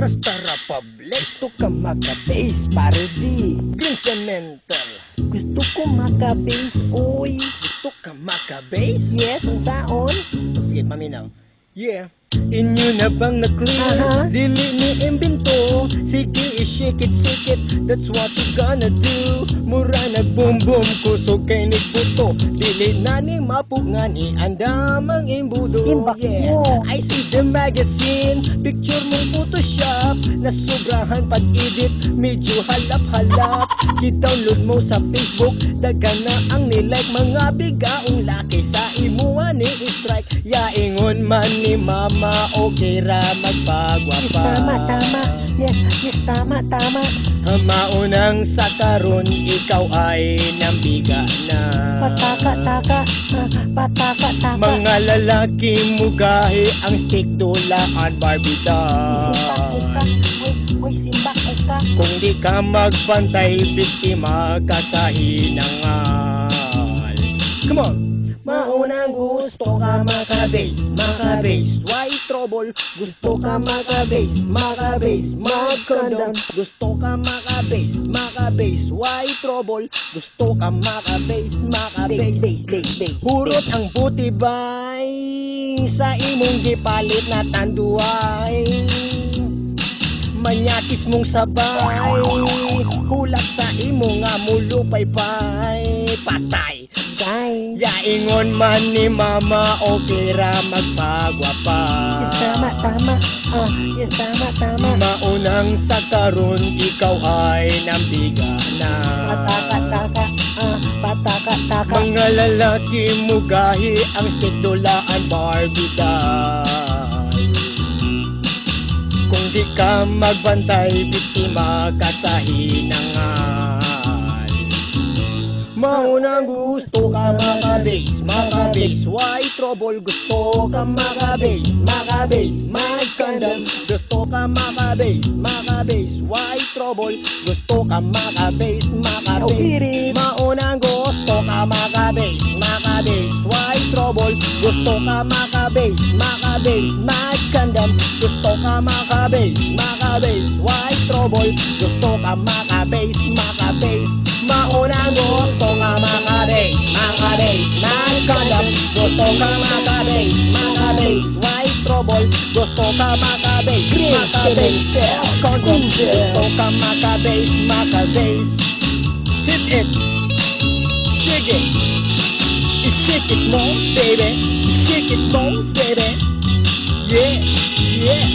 Rasta Republic. Gusto ka maka-bass parody. Instrumental. Gusto ko maka-bass, oy. Gusto ka maka-bass? Yes, ang saon? Sige, paminaw. Yeah. Inyo na bang na-clear? Aha. Dili ni imbento. Sige, shake it, that's what you gonna do. Mura nag-boom boom, kusog kay nagbuto. Dili na ni mapungan, iandamang imbudo. Imbak Yeah, mo. I see the magazine. Picture mong Photoshop. Nasobrahan pag-edit, medyo halap-halap. I-download mo sa Facebook. Dagan na ang nilike. Mga bigaong laki sa imuha ni strike. Yaingon man ni mama, okay ra magpagwapa. Tama. Yes, tama. Maunang sa karon, ikaw ay nambiga na. Pataka. Mga lalaki mugahi ang stick dulaan Barbie doll. Uy, simbak ka. Kung di ka magbantay, biktima ka sa hinangal. Come on! Maunang gusto ka maka-bass, why trouble? Gusto ka maka-bass, mag-condom. Gusto ka maka-bass, why trouble? Gusto ka maka-bass. Bass. Hurot ang buti bay sa imong gipalit na tanduay. Manyakis mong sabay, hulak sa imong nga mulupay-pay. Patay! Yaingon man ni mama, okay ra magpagwapa. Yes, tama. Maunang sa karon, ikaw ay nambiga na. Pataka. Mga lalaki mugahi ang stick dulaan Barbie doll. Kung di ka magbantay, biktima ka sa hinangal. Maunang gusto ka maka-bass, why trouble? Gusto ka maka-bass, mag-condom. Gusto ka maka-bass, why trouble? Gusto ka maka-bass. Maunang gusto ka maka-bass, why trouble? Gusto ka maka-bass, mag-condom. Gusto ka maka-bass, why trouble? Gusto ka maka-bass. Maunang gusto ka maka-bass, mag-condom. Gusto ka maka-bass, why trouble? Gusto ka maka-bass, condom. Gusto ka maka-bass. Hit it, shake it, shake it more, baby, shake it more, baby. Yeah.